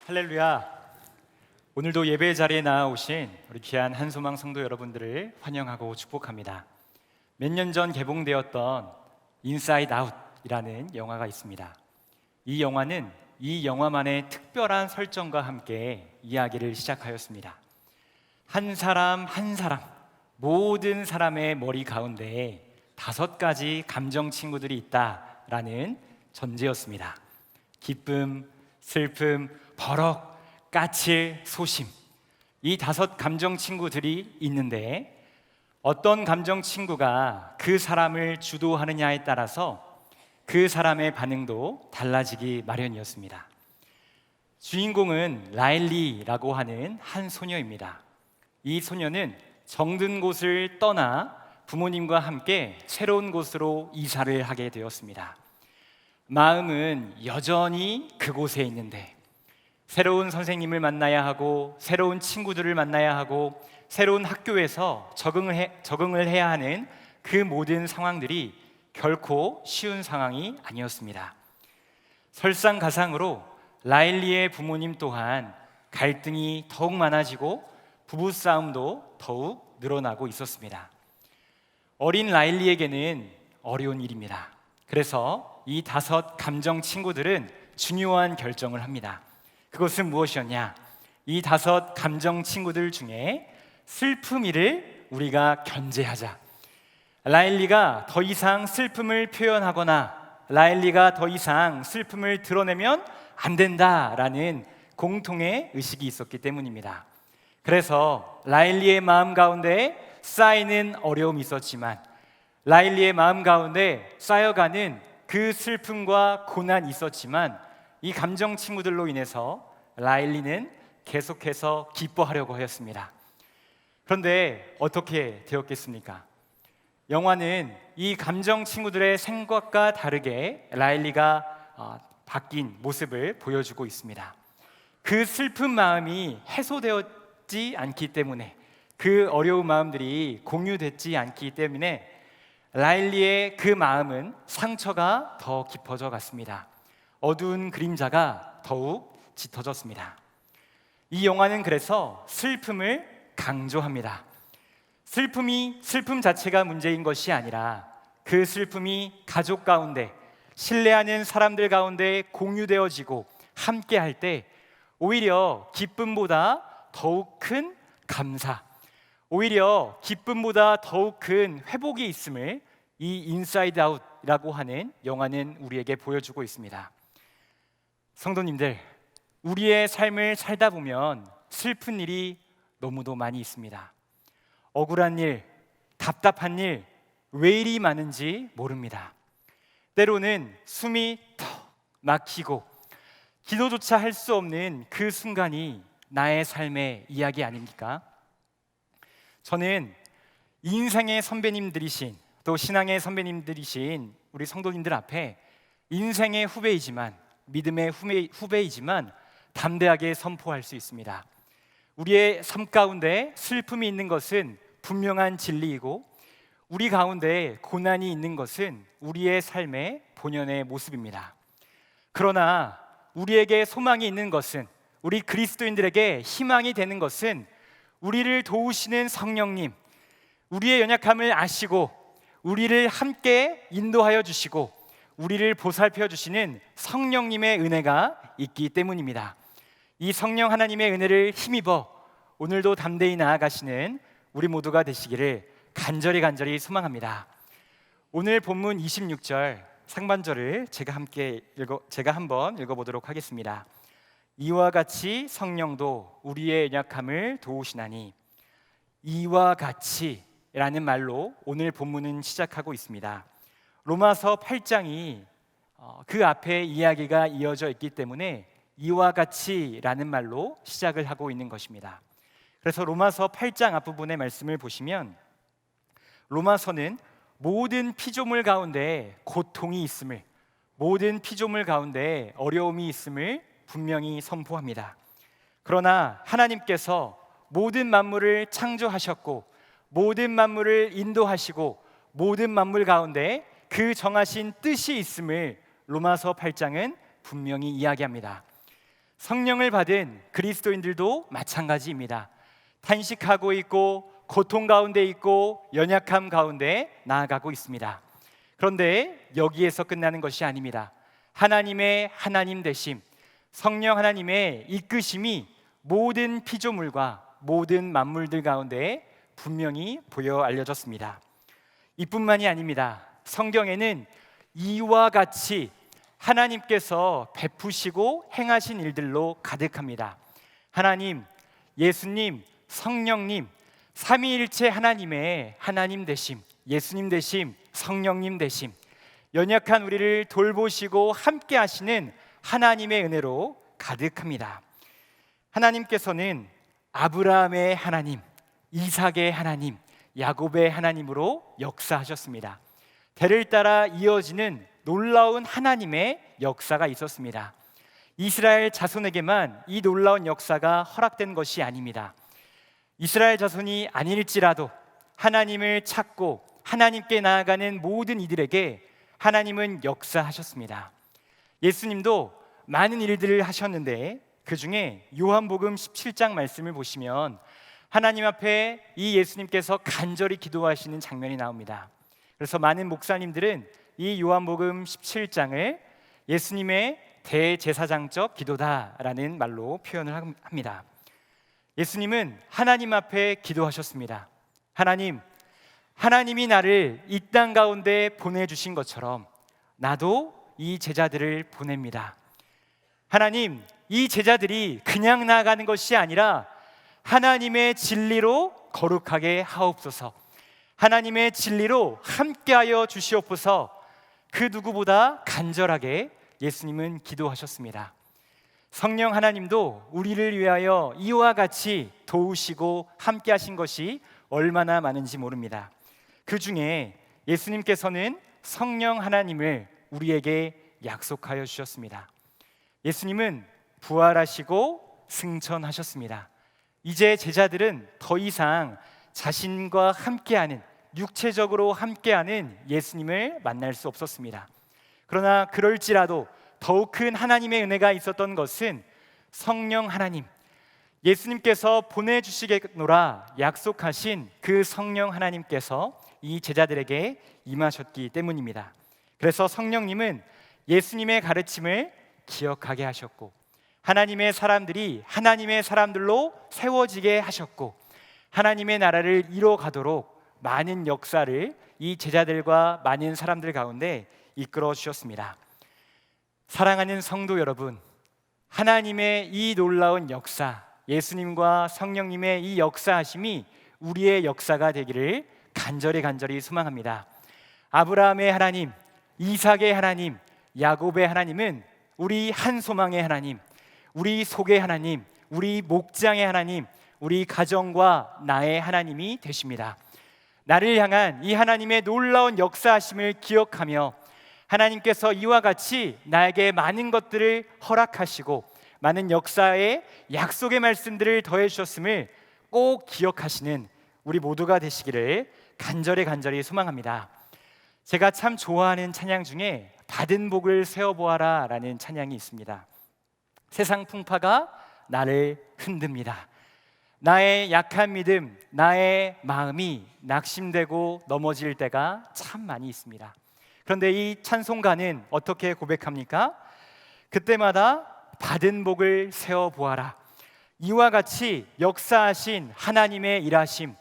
할렐루야. 오늘도 예배 자리에 나오신 우리 귀한 한소망 성도 여러분들을 환영하고 축복합니다. 몇 년 전 개봉되었던 인사이드 아웃이라는 영화가 있습니다. 이 영화는 이 영화만의 특별한 설정과 함께 이야기를 시작하였습니다. 한 사람 한 사람, 모든 사람의 머리 가운데에 5가지 감정 친구들이 있다라는 전제였습니다. 기쁨, 슬픔, 버럭, 까칠, 소심, 이 5 감정 친구들이 있는데 어떤 감정 친구가 그 사람을 주도하느냐에 따라서 그 사람의 반응도 달라지기 마련이었습니다. 주인공은 라일리라고 하는 한 소녀입니다. 이 소녀는 정든 곳을 떠나 부모님과 함께 새로운 곳으로 이사를 하게 되었습니다. 마음은 여전히 그곳에 있는데 새로운 선생님을 만나야 하고 새로운 친구들을 만나야 하고 새로운 학교에서 적응을 해야 하는 그 모든 상황들이 결코 쉬운 상황이 아니었습니다. 설상가상으로 라일리의 부모님 또한 갈등이 더욱 많아지고 부부싸움도 더욱 늘어나고 있었습니다. 어린 라일리에게는 어려운 일입니다. 그래서 이 5 감정 친구들은 중요한 결정을 합니다. 그것은 무엇이었냐? 이 5 감정 친구들 중에 슬픔이를 우리가 견제하자. 라일리가 더 이상 슬픔을 표현하거나 라일리가 더 이상 슬픔을 드러내면 안 된다라는 공통의 의식이 있었기 때문입니다. 그래서 라일리의 마음 가운데 쌓이는 어려움이 있었지만 라일리의 마음 가운데 쌓여가는 그 슬픔과 고난이 있었지만 이 감정 친구들로 인해서 라일리는 계속해서 기뻐하려고 하였습니다. 그런데 어떻게 되었겠습니까? 영화는 이 감정 친구들의 생각과 다르게 라일리가 바뀐 모습을 보여주고 있습니다. 그 슬픈 마음이 해소되었지 않기 때문에, 그 어려운 마음들이 공유됐지 않기 때문에 라일리의 그 마음은 상처가 더 깊어져 갔습니다. 어두운 그림자가 더욱 짙어졌습니다. 이 영화는 그래서 슬픔을 강조합니다. 슬픔 자체가 문제인 것이 아니라 그 슬픔이 가족 가운데, 신뢰하는 사람들 가운데 공유되어지고 함께 할 때 오히려 기쁨보다 더욱 큰 감사, 오히려 기쁨보다 더욱 큰 회복이 있음을 이 인사이드 아웃이라고 하는 영화는 우리에게 보여주고 있습니다. 성도님들, 우리의 삶을 살다 보면 슬픈 일이 너무도 많이 있습니다. 억울한 일, 답답한 일, 왜 이리 많은지 모릅니다. 때로는 숨이 턱 막히고 기도조차 할 수 없는 그 순간이 나의 삶의 이야기 아닙니까? 저는 인생의 선배님들이신, 또 신앙의 선배님들이신 우리 성도님들 앞에 인생의 후배이지만, 믿음의 후배이지만 담대하게 선포할 수 있습니다. 우리의 삶 가운데 슬픔이 있는 것은 분명한 진리이고, 우리 가운데 고난이 있는 것은 우리의 삶의 본연의 모습입니다. 그러나 우리에게 소망이 있는 것은, 우리 그리스도인들에게 희망이 되는 것은 우리를 도우시는 성령님, 우리의 연약함을 아시고 우리를 함께 인도하여 주시고 우리를 보살펴 주시는 성령님의 은혜가 있기 때문입니다. 이 성령 하나님의 은혜를 힘입어 오늘도 담대히 나아가시는 우리 모두가 되시기를 간절히 소망합니다. 오늘 본문 26절 상반절을 제가 한번 읽어보도록 하겠습니다. 이와 같이 성령도 우리의 연약함을 도우시나니. 이와 같이 라는 말로 오늘 본문은 시작하고 있습니다. 로마서 8장이 그 앞에 이야기가 이어져 있기 때문에 이와 같이 라는 말로 시작을 하고 있는 것입니다. 그래서 로마서 8장 앞부분의 말씀을 보시면 로마서는 모든 피조물 가운데 고통이 있음을, 모든 피조물 가운데 어려움이 있음을 분명히 선포합니다. 그러나 하나님께서 모든 만물을 창조하셨고 모든 만물을 인도하시고 모든 만물 가운데 그 정하신 뜻이 있음을 로마서 8장은 분명히 이야기합니다. 성령을 받은 그리스도인들도 마찬가지입니다. 탄식하고 있고 고통 가운데 있고 연약함 가운데 나아가고 있습니다. 그런데 여기에서 끝나는 것이 아닙니다. 하나님의 하나님 되심, 성령 하나님의 이끄심이 모든 피조물과 모든 만물들 가운데 분명히 보여 알려졌습니다. 이뿐만이 아닙니다. 성경에는 이와 같이 하나님께서 베푸시고 행하신 일들로 가득합니다. 하나님, 예수님, 성령님, 삼위일체 하나님의 하나님 되심, 예수님 되심, 성령님 되심, 연약한 우리를 돌보시고 함께 하시는 하나님의 은혜로 가득합니다. 하나님께서는 아브라함의 하나님, 이삭의 하나님, 야곱의 하나님으로 역사하셨습니다. 대를 따라 이어지는 놀라운 하나님의 역사가 있었습니다. 이스라엘 자손에게만 이 놀라운 역사가 허락된 것이 아닙니다. 이스라엘 자손이 아닐지라도 하나님을 찾고 하나님께 나아가는 모든 이들에게 하나님은 역사하셨습니다. 예수님도 많은 일들을 하셨는데 그 중에 요한복음 17장 말씀을 보시면 하나님 앞에 이 예수님께서 간절히 기도하시는 장면이 나옵니다. 그래서 많은 목사님들은 이 요한복음 17장을 예수님의 대제사장적 기도다라는 말로 표현을 합니다. 예수님은 하나님 앞에 기도하셨습니다. 하나님이 나를 이 땅 가운데 보내주신 것처럼 나도 이 제자들을 보냅니다. 하나님, 이 제자들이 그냥 나아가는 것이 아니라 하나님의 진리로 거룩하게 하옵소서. 하나님의 진리로 함께하여 주시옵소서. 그 누구보다 간절하게 예수님은 기도하셨습니다. 성령 하나님도 우리를 위하여 이와 같이 도우시고 함께하신 것이 얼마나 많은지 모릅니다. 그 중에 예수님께서는 성령 하나님을 우리에게 약속하여 주셨습니다. 예수님은 부활하시고 승천하셨습니다. 이제 제자들은 더 이상 자신과 함께하는, 육체적으로 함께하는 예수님을 만날 수 없었습니다. 그러나 그럴지라도 더욱 큰 하나님의 은혜가 있었던 것은 성령 하나님, 예수님께서 보내주시겠노라 약속하신 그 성령 하나님께서 이 제자들에게 임하셨기 때문입니다. 그래서 성령님은 예수님의 가르침을 기억하게 하셨고 하나님의 사람들이 하나님의 사람들로 세워지게 하셨고 하나님의 나라를 이뤄가도록 많은 역사를 이 제자들과 많은 사람들 가운데 이끌어 주셨습니다. 사랑하는 성도 여러분, 하나님의 이 놀라운 역사, 예수님과 성령님의 이 역사하심이 우리의 역사가 되기를 간절히 소망합니다. 아브라함의 하나님, 이삭의 하나님, 야곱의 하나님은 우리 한 소망의 하나님, 우리 속의 하나님, 우리 목장의 하나님, 우리 가정과 나의 하나님이 되십니다. 나를 향한 이 하나님의 놀라운 역사하심을 기억하며 하나님께서 이와 같이 나에게 많은 것들을 허락하시고 많은 역사의 약속의 말씀들을 더해 주셨음을 꼭 기억하시는 우리 모두가 되시기를 간절히 소망합니다. 제가 참 좋아하는 찬양 중에 받은 복을 세어보아라 라는 찬양이 있습니다. 세상 풍파가 나를 흔듭니다. 나의 약한 믿음, 나의 마음이 낙심되고 넘어질 때가 참 많이 있습니다. 그런데 이 찬송가는 어떻게 고백합니까? 그때마다 받은 복을 세어보아라. 이와 같이 역사하신 하나님의 일하심,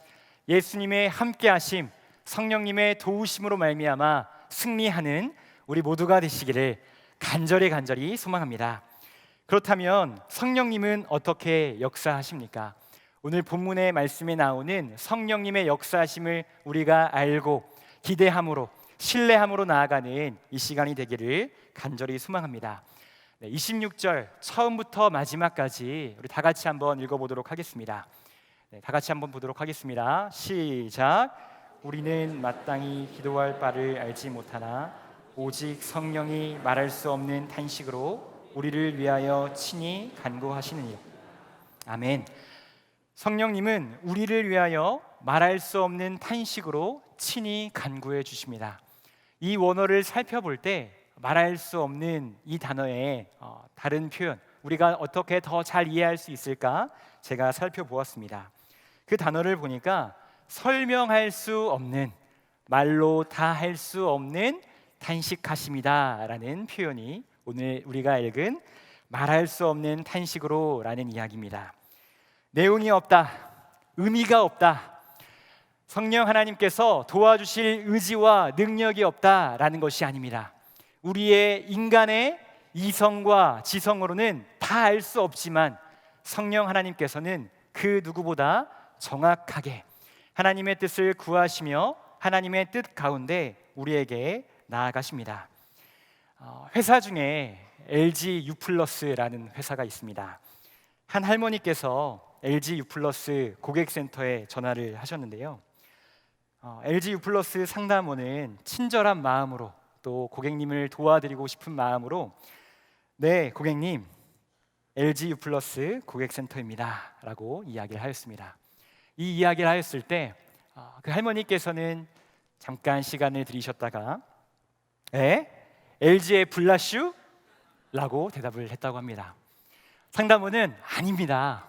예수님의 함께하심, 성령님의 도우심으로 말미암아 승리하는 우리 모두가 되시기를 간절히 소망합니다. 그렇다면 성령님은 어떻게 역사하십니까? 오늘 본문의 말씀에 나오는 성령님의 역사하심을 우리가 알고 기대함으로 신뢰함으로 나아가는 이 시간이 되기를 간절히 소망합니다. 26절 처음부터 마지막까지 우리 다 같이 한번 읽어보도록 하겠습니다. 다 같이 한번 보도록 하겠습니다. 시작. 우리는 마땅히 기도할 바를 알지 못하나 오직 성령이 말할 수 없는 탄식으로 우리를 위하여 친히 간구하시느니라. 아멘. 성령님은 우리를 위하여 말할 수 없는 탄식으로 친히 간구해 주십니다. 이 원어를 살펴볼 때 말할 수 없는 이 단어의 다른 표현, 우리가 어떻게 더 잘 이해할 수 있을까 제가 살펴보았습니다. 그 단어를 보니까 설명할 수 없는, 말로 다 할 수 없는 탄식하심이다라는 표현이 오늘 우리가 읽은 말할 수 없는 탄식으로라는 이야기입니다. 내용이 없다, 의미가 없다, 성령 하나님께서 도와주실 의지와 능력이 없다라는 것이 아닙니다. 우리의 인간의 이성과 지성으로는 다 알 수 없지만 성령 하나님께서는 그 누구보다 정확하게 하나님의 뜻을 구하시며 하나님의 뜻 가운데 우리에게 나아가십니다. 회사 중에 LG U+라는 회사가 있습니다. 한 할머니께서 LG U+ 고객센터에 전화를 하셨는데요. LG U+ 상담원은 친절한 마음으로 또 고객님을 도와드리고 싶은 마음으로 네, 고객님, LG U+ 고객센터입니다 라고 이야기를 하였습니다. 이 이야기를 하였을 때 그 할머니께서는 잠깐 시간을 들이셨다가 LG의 블라슈? 라고 대답을 했다고 합니다. 상담원은 아닙니다.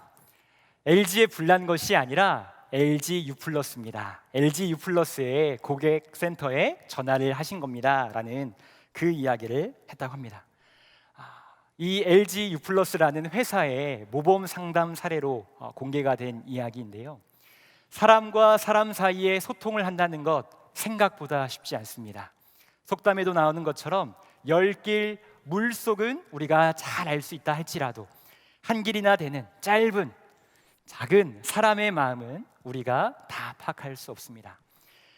LG에 불난 것이 아니라 LG U+입니다. LG U+의 고객센터에 전화를 하신 겁니다 라는 그 이야기를 했다고 합니다. 이 LG U+라는 회사의 모범 상담 사례로 공개가 된 이야기인데요, 사람과 사람 사이에 소통을 한다는 것 생각보다 쉽지 않습니다. 속담에도 나오는 것처럼 열길 물속은 우리가 잘 알 수 있다 할지라도 한 길이나 되는 짧은 작은 사람의 마음은 우리가 다 파악할 수 없습니다.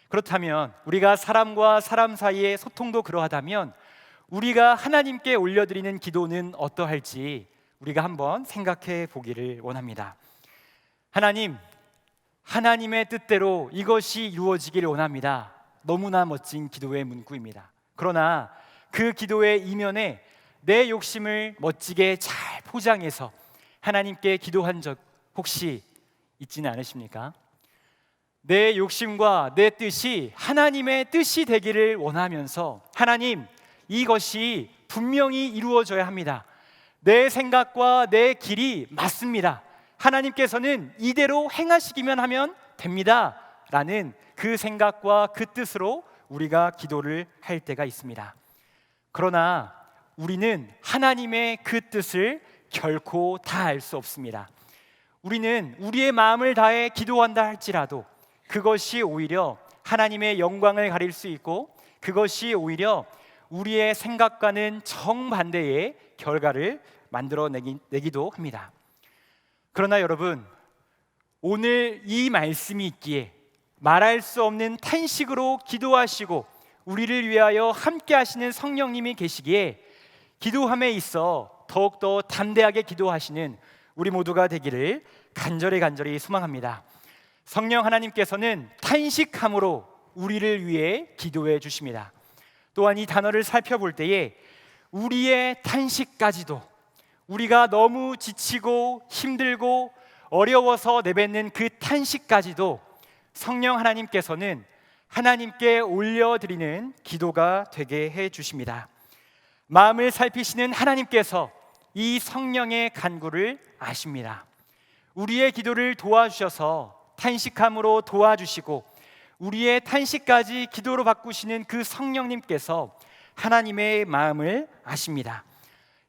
그렇다면 우리가 사람과 사람 사이의 소통도 그러하다면 우리가 하나님께 올려드리는 기도는 어떠할지 우리가 한번 생각해 보기를 원합니다. 하나님, 하나님의 뜻대로 이것이 이루어지기를 원합니다. 너무나 멋진 기도의 문구입니다. 그러나 그 기도의 이면에 내 욕심을 멋지게 잘 포장해서 하나님께 기도한 적 혹시 있지는 않으십니까? 내 욕심과 내 뜻이 하나님의 뜻이 되기를 원하면서 하나님, 이것이 분명히 이루어져야 합니다. 내 생각과 내 길이 맞습니다. 하나님께서는 이대로 행하시기만 하면 됩니다 라는 그 생각과 그 뜻으로 우리가 기도를 할 때가 있습니다. 그러나 우리는 하나님의 그 뜻을 결코 다 알 수 없습니다. 우리는 우리의 마음을 다해 기도한다 할지라도 그것이 오히려 하나님의 영광을 가릴 수 있고 그것이 오히려 우리의 생각과는 정반대의 결과를 만들어내기도 합니다. 그러나 여러분, 오늘 이 말씀이 있기에 말할 수 없는 탄식으로 기도하시고 우리를 위하여 함께 하시는 성령님이 계시기에 기도함에 있어 더욱더 담대하게 기도하시는 우리 모두가 되기를 간절히 소망합니다. 성령 하나님께서는 탄식함으로 우리를 위해 기도해 주십니다. 또한 이 단어를 살펴볼 때에 우리의 탄식까지도, 우리가 너무 지치고 힘들고 어려워서 내뱉는 그 탄식까지도 성령 하나님께서는 하나님께 올려드리는 기도가 되게 해 주십니다. 마음을 살피시는 하나님께서 이 성령의 간구를 아십니다. 우리의 기도를 도와주셔서 탄식함으로 도와주시고 우리의 탄식까지 기도로 바꾸시는 그 성령님께서 하나님의 마음을 아십니다.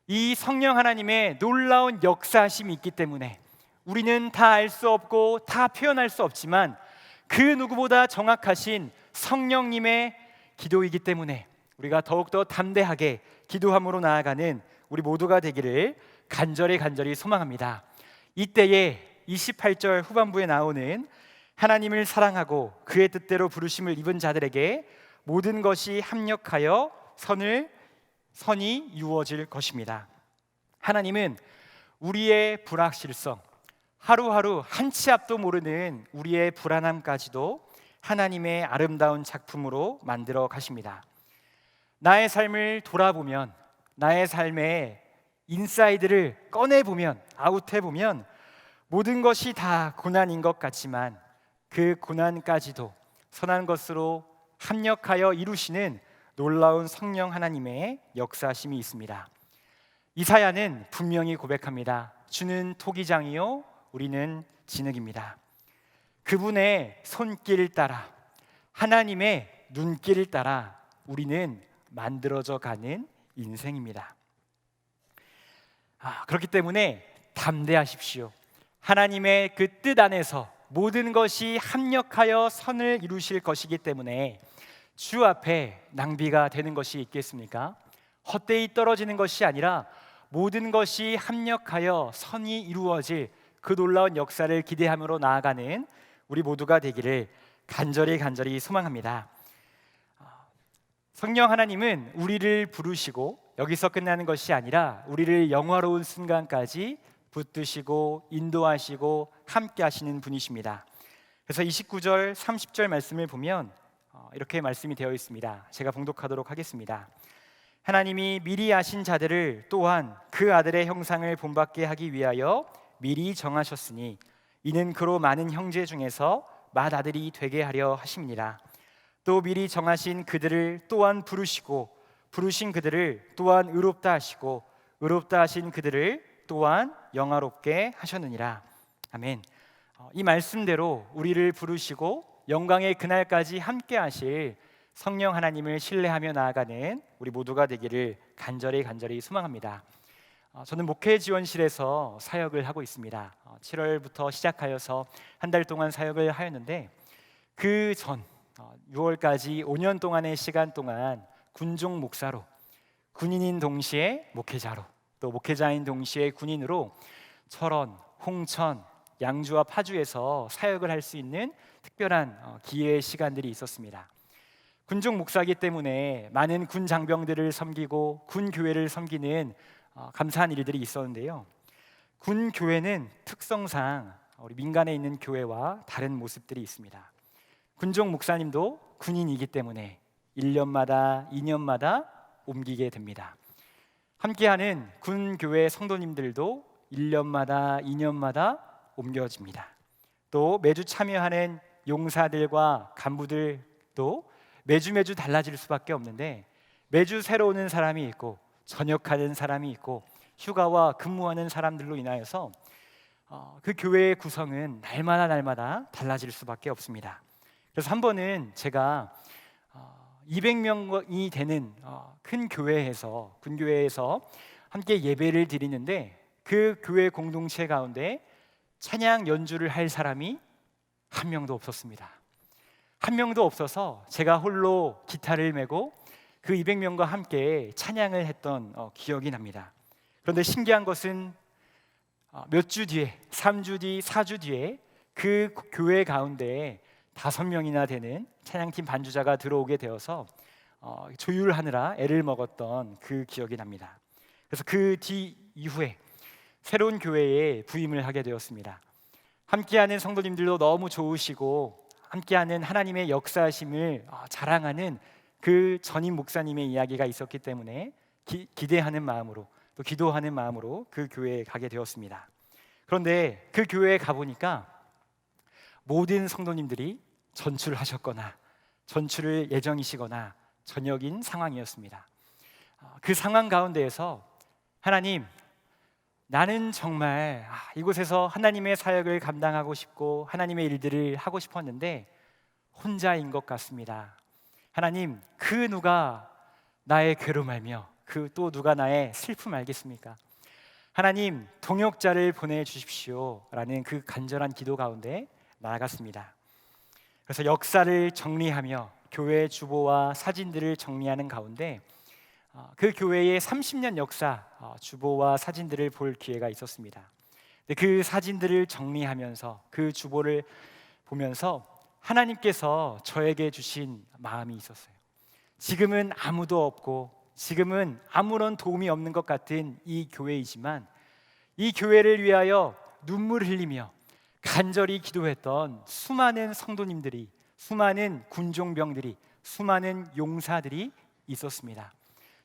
이 성령 하나님의 놀라운 역사하심이 있기 때문에 우리는 다 알 수 없고 다 표현할 수 없지만 그 누구보다 정확하신 성령님의 기도이기 때문에 우리가 더욱더 담대하게 기도함으로 나아가는 우리 모두가 되기를 간절히 소망합니다. 이때에 28절 후반부에 나오는 하나님을 사랑하고 그의 뜻대로 부르심을 입은 자들에게 모든 것이 합력하여 선이 이루어질 것입니다. 하나님은 우리의 불확실성, 하루하루 한 치 앞도 모르는 우리의 불안함까지도 하나님의 아름다운 작품으로 만들어 가십니다. 나의 삶을 돌아보면, 나의 삶의 인사이드를 꺼내보면, 아웃해보면 모든 것이 다 고난인 것 같지만 그 고난까지도 선한 것으로 합력하여 이루시는 놀라운 성령 하나님의 역사심이 있습니다. 이사야는 분명히 고백합니다. 주는 토기장이요 우리는 진흙입니다. 그분의 손길 따라, 하나님의 눈길 따라 우리는 만들어져 가는 인생입니다. 그렇기 때문에 담대하십시오. 하나님의 그 뜻 안에서 모든 것이 합력하여 선을 이루실 것이기 때문에 주 앞에 낭비가 되는 것이 있겠습니까? 헛되이 떨어지는 것이 아니라 모든 것이 합력하여 선이 이루어질 그 놀라운 역사를 기대함으로 나아가는 우리 모두가 되기를 간절히 소망합니다. 성령 하나님은 우리를 부르시고 여기서 끝나는 것이 아니라 우리를 영화로운 순간까지 붙드시고 인도하시고 함께 하시는 분이십니다. 그래서 29절 30절 말씀을 보면 이렇게 말씀이 되어 있습니다. 제가 봉독하도록 하겠습니다. 하나님이 미리 아신 자들을 또한 그 아들의 형상을 본받게 하기 위하여 미리 정하셨으니 이는 그로 많은 형제 중에서 맏아들이 되게 하려 하심이니라. 또 미리 정하신 그들을 또한 부르시고 부르신 그들을 또한 의롭다 하시고 의롭다 하신 그들을 또한 영화롭게 하셨느니라. 아멘. 이 말씀대로 우리를 부르시고 영광의 그날까지 함께 하실 성령 하나님을 신뢰하며 나아가는 우리 모두가 되기를 간절히 소망합니다. 저는 목회 지원실에서 사역을 하고 있습니다. 7월부터 시작하여서 한 달 동안 사역을 하였는데 그 전 6월까지 5년 동안의 시간 동안 군종 목사로, 군인인 동시에 목회자로, 또 목회자인 동시에 군인으로 철원, 홍천, 양주와 파주에서 사역을 할 수 있는 특별한 기회의 시간들이 있었습니다. 군종 목사이기 때문에 많은 군 장병들을 섬기고 군 교회를 섬기는 감사한 일들이 있었는데요. 군 교회는 특성상 우리 민간에 있는 교회와 다른 모습들이 있습니다. 군종 목사님도 군인이기 때문에 1년마다 2년마다 옮기게 됩니다. 함께하는 군 교회 성도님들도 1년마다 2년마다 옮겨집니다. 또 매주 참여하는 용사들과 간부들도 매주 달라질 수밖에 없는데 매주 새로 오는 사람이 있고 전역하는 사람이 있고 휴가와 근무하는 사람들로 인하여서 그 교회의 구성은 날마다 달라질 수밖에 없습니다. 그래서 한 번은 제가 200명이 되는 큰 교회에서 군교회에서 함께 예배를 드리는데 그 교회 공동체 가운데 찬양 연주를 할 사람이 한 명도 없었습니다. 한 명도 없어서 제가 홀로 기타를 메고 그 200명과 함께 찬양을 했던 기억이 납니다. 그런데 신기한 것은 몇 주 뒤에 3주 뒤, 4주 뒤에 그 교회 가운데 5명이나 되는 찬양팀 반주자가 들어오게 되어서 조율하느라 애를 먹었던 그 기억이 납니다. 그래서 그 뒤 이후에 새로운 교회에 부임을 하게 되었습니다. 함께하는 성도님들도 너무 좋으시고 함께하는 하나님의 역사하심을 자랑하는 그 전임 목사님의 이야기가 있었기 때문에 기대하는 마음으로 또 기도하는 마음으로 그 교회에 가게 되었습니다. 그런데 그 교회에 가보니까 모든 성도님들이 전출하셨거나 전출을 예정이시거나 전역인 상황이었습니다. 그 상황 가운데에서 하나님, 나는 정말 이곳에서 하나님의 사역을 감당하고 싶고 하나님의 일들을 하고 싶었는데 혼자인 것 같습니다. 하나님, 그 누가 나의 괴로움 알며 그 또 누가 나의 슬픔 알겠습니까? 하나님, 동역자를 보내주십시오 라는 그 간절한 기도 가운데 나아갔습니다. 그래서 역사를 정리하며 교회 주보와 사진들을 정리하는 가운데 그 교회의 30년 역사 주보와 사진들을 볼 기회가 있었습니다. 그 사진들을 정리하면서 그 주보를 보면서 하나님께서 저에게 주신 마음이 있었어요. 지금은 아무도 없고 지금은 아무런 도움이 없는 것 같은 이 교회이지만 이 교회를 위하여 눈물 흘리며 간절히 기도했던 수많은 성도님들이, 수많은 군종병들이, 수많은 용사들이 있었습니다.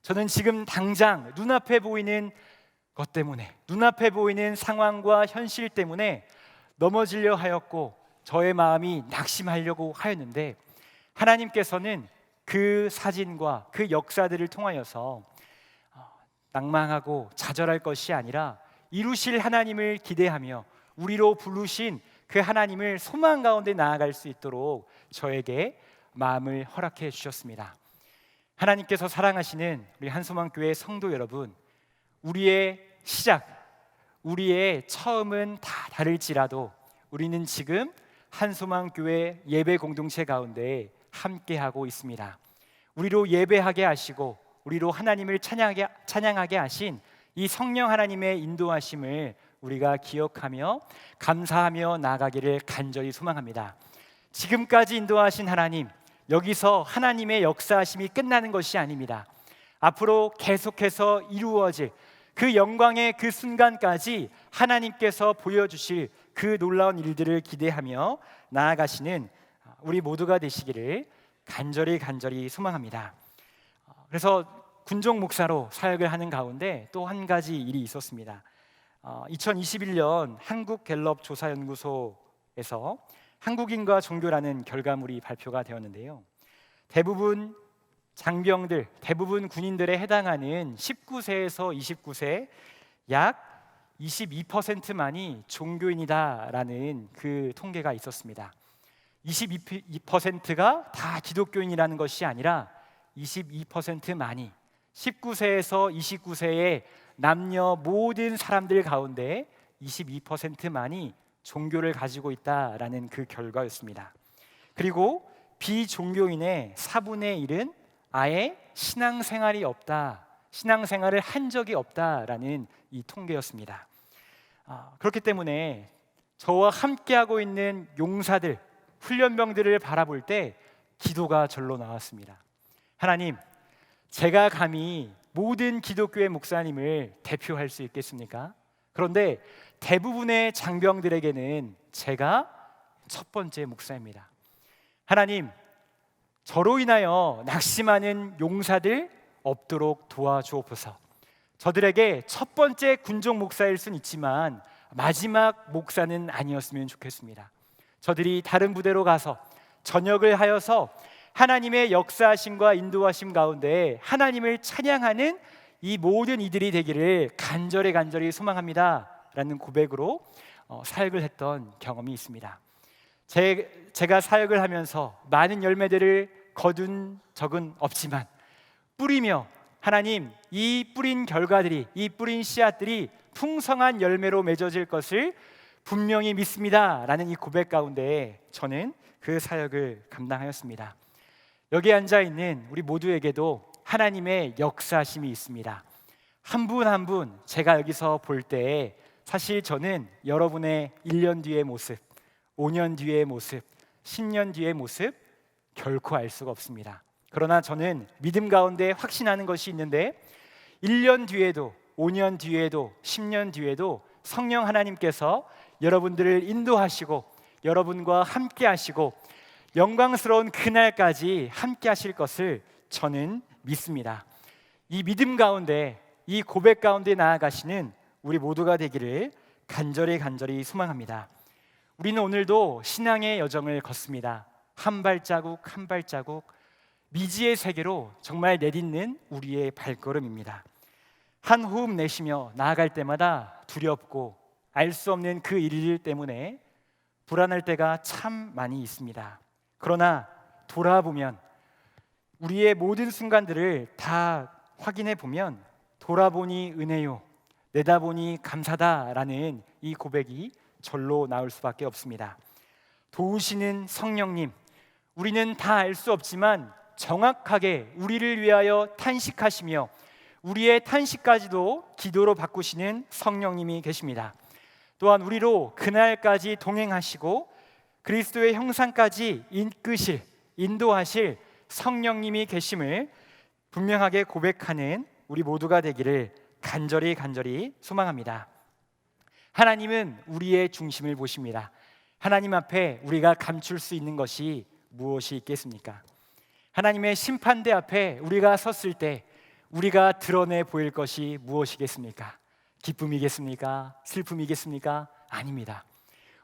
저는 지금 당장 눈앞에 보이는 것 때문에, 눈앞에 보이는 상황과 현실 때문에 넘어지려 하였고 저의 마음이 낙심하려고 하였는데 하나님께서는 그 사진과 그 역사들을 통하여서 낭망하고 좌절할 것이 아니라 이루실 하나님을 기대하며 우리로 부르신 그 하나님을 소망 가운데 나아갈 수 있도록 저에게 마음을 허락해 주셨습니다. 하나님께서 사랑하시는 우리 한소망교회 성도 여러분, 우리의 시작, 우리의 처음은 다 다를지라도 우리는 지금 한소망교회 예배 공동체 가운데 함께하고 있습니다. 우리로 예배하게 하시고 우리로 하나님을 찬양하게 하신 이 성령 하나님의 인도하심을 우리가 기억하며 감사하며 나아가기를 간절히 소망합니다. 지금까지 인도하신 하나님, 여기서 하나님의 역사하심이 끝나는 것이 아닙니다. 앞으로 계속해서 이루어질 그 영광의 그 순간까지 하나님께서 보여주실 그 놀라운 일들을 기대하며 나아가시는 우리 모두가 되시기를 간절히 소망합니다. 그래서 군종 목사로 사역을 하는 가운데 또 한 가지 일이 있었습니다. 2021년 한국갤럽 조사연구소에서 한국인과 종교라는 결과물이 발표가 되었는데요. 대부분 장병들, 대부분 군인들에 해당하는 19세에서 29세 약 22%만이 종교인이다라는 그 통계가 있었습니다. 22%가 다 기독교인이라는 것이 아니라 22%만이 19세에서 29세의 남녀 모든 사람들 가운데 22%만이 종교를 가지고 있다라는 그 결과였습니다. 그리고 비종교인의 4분의 1은 아예 신앙생활이 없다, 신앙생활을 한 적이 없다라는 이 통계였습니다. 그렇기 때문에 저와 함께하고 있는 용사들, 훈련병들을 바라볼 때 기도가 절로 나왔습니다. 하나님, 제가 감히 모든 기독교의 목사님을 대표할 수 있겠습니까? 그런데 대부분의 장병들에게는 제가 첫 번째 목사입니다. 하나님, 저로 인하여 낙심하는 용사들 없도록 도와주옵소서. 저들에게 첫 번째 군종 목사일 수는 있지만 마지막 목사는 아니었으면 좋겠습니다. 저들이 다른 부대로 가서 전역을 하여서 하나님의 역사하심과 인도하심 가운데 하나님을 찬양하는 이 모든 이들이 되기를 간절히 소망합니다 라는 고백으로 사역을 했던 경험이 있습니다. 제가 사역을 하면서 많은 열매들을 거둔 적은 없지만 뿌리며 하나님, 이 뿌린 결과들이, 이 뿌린 씨앗들이 풍성한 열매로 맺어질 것을 분명히 믿습니다 라는 이 고백 가운데 저는 그 사역을 감당하였습니다. 여기 앉아있는 우리 모두에게도 하나님의 역사심이 있습니다. 한 분 한 분 제가 여기서 볼 때 사실 저는 여러분의 1년 뒤의 모습, 5년 뒤의 모습, 10년 뒤의 모습 결코 알 수가 없습니다. 그러나 저는 믿음 가운데 확신하는 것이 있는데 1년 뒤에도 5년 뒤에도 10년 뒤에도 성령 하나님께서 여러분들을 인도하시고 여러분과 함께 하시고 영광스러운 그날까지 함께 하실 것을 저는 믿습니다. 이 믿음 가운데, 이 고백 가운데 나아가시는 우리 모두가 되기를 간절히 소망합니다. 우리는 오늘도 신앙의 여정을 걷습니다. 한 발자국 한 발자국 미지의 세계로 정말 내딛는 우리의 발걸음입니다. 한 호흡 내쉬며 나아갈 때마다 두렵고 알 수 없는 그 일 때문에 불안할 때가 참 많이 있습니다. 그러나 돌아보면 우리의 모든 순간들을 다 확인해 보면 돌아보니 은혜요, 내다보니 감사다라는 이 고백이 절로 나올 수밖에 없습니다. 도우시는 성령님, 우리는 다 알 수 없지만 정확하게 우리를 위하여 탄식하시며 우리의 탄식까지도 기도로 바꾸시는 성령님이 계십니다. 또한 우리로 그날까지 동행하시고 그리스도의 형상까지 이끄실, 인도하실 성령님이 계심을 분명하게 고백하는 우리 모두가 되기를 간절히 소망합니다. 하나님은 우리의 중심을 보십니다. 하나님 앞에 우리가 감출 수 있는 것이 무엇이 있겠습니까? 하나님의 심판대 앞에 우리가 섰을 때 우리가 드러내 보일 것이 무엇이겠습니까? 기쁨이겠습니까? 슬픔이겠습니까? 아닙니다.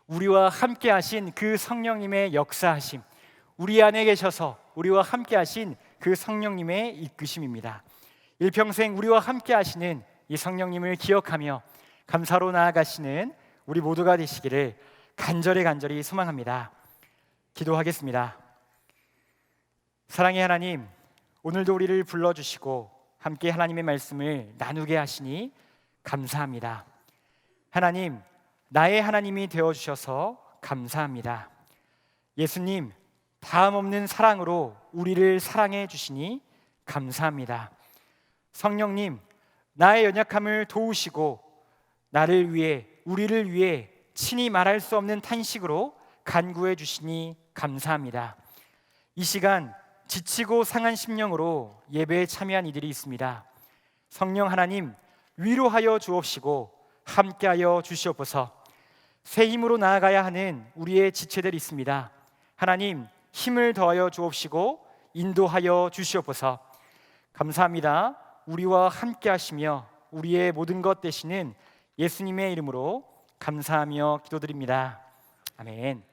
우리와 함께 하신 그 성령님의 역사하심, 우리 안에 계셔서 우리와 함께 하신 그 성령님의 이끄심입니다. 일평생 우리와 함께 하시는 이 성령님을 기억하며 감사로 나아가시는 우리 모두가 되시기를 간절히 소망합니다. 기도하겠습니다. 사랑의 하나님, 오늘도 우리를 불러주시고 함께 하나님의 말씀을 나누게 하시니 감사합니다. 하나님, 나의 하나님이 되어주셔서 감사합니다. 예수님, 다음 없는 사랑으로 우리를 사랑해 주시니 감사합니다. 성령님, 나의 연약함을 도우시고 나를 위해, 우리를 위해 친히 말할 수 없는 탄식으로 간구해 주시니 감사합니다. 이 시간 지치고 상한 심령으로 예배에 참여한 이들이 있습니다. 성령 하나님, 위로하여 주옵시고 함께하여 주시옵소서. 새 힘으로 나아가야 하는 우리의 지체들이 있습니다. 하나님, 힘을 더하여 주옵시고 인도하여 주시옵소서. 감사합니다. 우리와 함께 하시며 우리의 모든 것 되시는 예수님의 이름으로 감사하며 기도드립니다. 아멘.